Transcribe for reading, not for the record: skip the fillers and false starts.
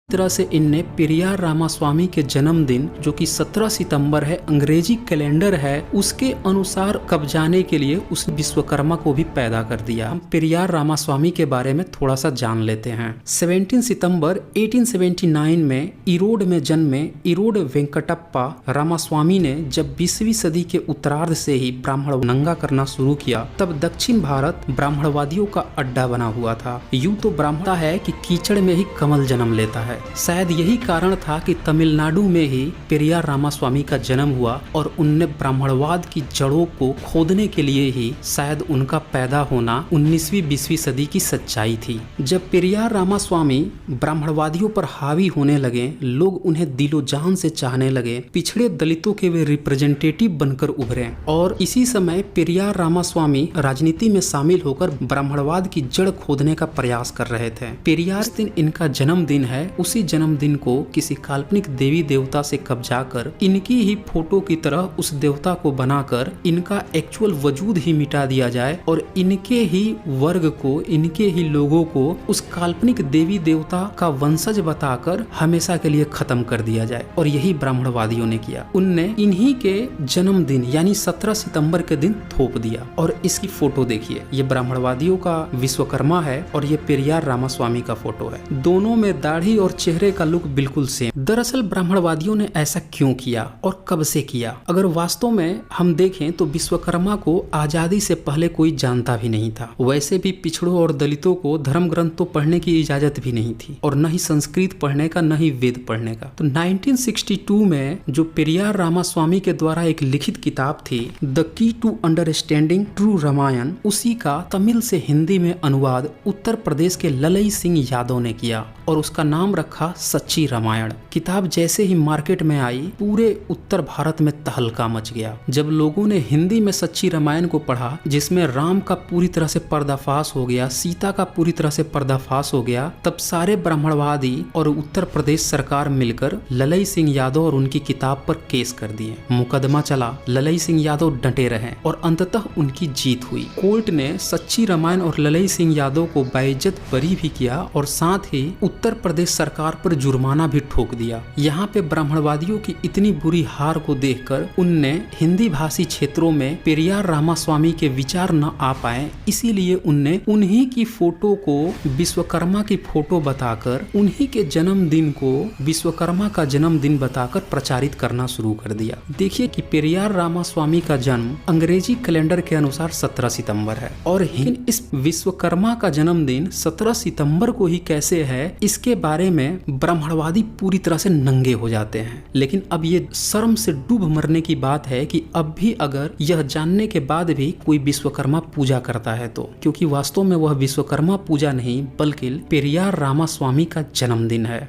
तरह से इनने पेरियार रामास्वामी के जन्मदिन जो कि 17 सितंबर है, अंग्रेजी कैलेंडर है, उसके अनुसार कब जाने के लिए उस विश्वकर्मा को भी पैदा कर दिया। हम पेरियार रामास्वामी के बारे में थोड़ा सा जान लेते हैं। 17 सितंबर 1879 में इरोड में जन्मे इरोड वेंकटप्पा रामास्वामी ने जब 20वीं सदी के उत्तरार्ध से ही ब्राह्मण नंगा करना शुरू किया, तब दक्षिण भारत ब्राह्मणवादियों का अड्डा बना हुआ था। यूं तो ब्राह्मण है कि कीचड़ में ही कमल जन्म लेता है। शायद यही कारण था कि तमिलनाडु में ही पेरियार रामास्वामी का जन्म हुआ और उनने ब्राह्मणवाद की जड़ों को खोदने के लिए ही शायद उनका पैदा होना 19वीं 20वीं सदी की सच्चाई थी। जब पेरियार रामास्वामी ब्राह्मणवादियों पर हावी होने लगे, लोग उन्हें दिलो जान से चाहने लगे, पिछड़े दलितों के वे रिप्रेजेंटेटिव बनकर उभरे और इसी समय पेरियार रामास्वामी राजनीति में शामिल होकर ब्राह्मणवाद की जड़ खोदने का प्रयास कर रहे थे। पेरियार दिन इनका जन्मदिन है, उसी जन्मदिन को किसी काल्पनिक देवी देवता से कब्जा कर इनकी ही फोटो की तरह उस देवता को बनाकर इनका एक्चुअल वजूद ही मिटा दिया जाए और इनके ही वर्ग को, इनके ही लोगों को उस काल्पनिक देवी देवता का वंशज बताकर हमेशा के लिए खत्म कर दिया जाए। और यही ब्राह्मणवादियों ने किया। उनने इन्हीं के जन्मदिन यानी 17 सितंबर के दिन थोप दिया। और इसकी फोटो देखिए, ये ब्राह्मणवादियों का विश्वकर्मा है और ये पेरियार रामास्वामी का फोटो है। दोनों में दाढ़ी और चेहरे का लुक बिल्कुल सेम। दरअसल ब्राह्मणवादियों ने ऐसा क्यों किया और कब से किया? अगर वास्तव में हम देखें तो विश्वकर्मा को आजादी से पहले कोई जानता भी नहीं था। वैसे भी पिछड़ों और दलितों को धर्म ग्रंथ तो पढ़ने की इजाजत भी नहीं थी और न ही संस्कृत पढ़ने का, न ही वेद पढ़ने का। तो 1962 में जो पेरियार रामास्वामी के द्वारा एक लिखित किताब थी the key to understanding true Ramayan, उसी का तमिल से हिंदी में अनुवाद उत्तर प्रदेश के ललई सिंह यादव ने किया और उसका नाम रखा सच्ची रामायण। किताब जैसे ही मार्केट में आई, पूरे उत्तर भारत में तहलका मच गया। जब लोगों ने हिंदी में सच्ची रामायण को पढ़ा, जिसमें राम का पूरी तरह से पर्दाफाश हो गया, सीता का पूरी तरह से पर्दाफाश हो गया, तब सारे ब्राह्मणवादी और उत्तर प्रदेश सरकार मिलकर ललई सिंह यादव और उनकी किताब पर केस कर दिए। मुकदमा चला, ललई सिंह यादव डटे रहे और अंततः उनकी जीत हुई। कोर्ट ने सच्ची रामायण और ललई सिंह यादव को बाइज्जत बरी भी किया और साथ ही उत्तर प्रदेश सरकार पर जुर्माना भी ठोक दिया। यहाँ पे ब्राह्मणवादियों की इतनी बुरी हार को देखकर उनने हिंदी भाषी क्षेत्रों में पेरियार रामास्वामी के विचार न आ पाए, इसीलिए उनने उन्हीं की फोटो को विश्वकर्मा की फोटो बताकर उन्हीं के जन्मदिन को विश्वकर्मा का जन्मदिन बताकर प्रचारित करना शुरू कर दिया। देखिए कि पेरियार रामास्वामी का जन्म अंग्रेजी कैलेंडर के अनुसार 17 सितंबर है और इस विश्वकर्मा का जन्मदिन 17 सितंबर को ही कैसे है, इसके बारे में ब्राह्मणवादी पूरी तरह से नंगे हो जाते हैं। लेकिन अब ये शर्म से डूब मरने की बात है कि अब भी अगर यह जानने के बाद भी कोई विश्वकर्मा पूजा करता है तो, क्योंकि वास्तव में वह विश्वकर्मा पूजा नहीं बल्कि पेरियार रामास्वामी का जन्मदिन है। तो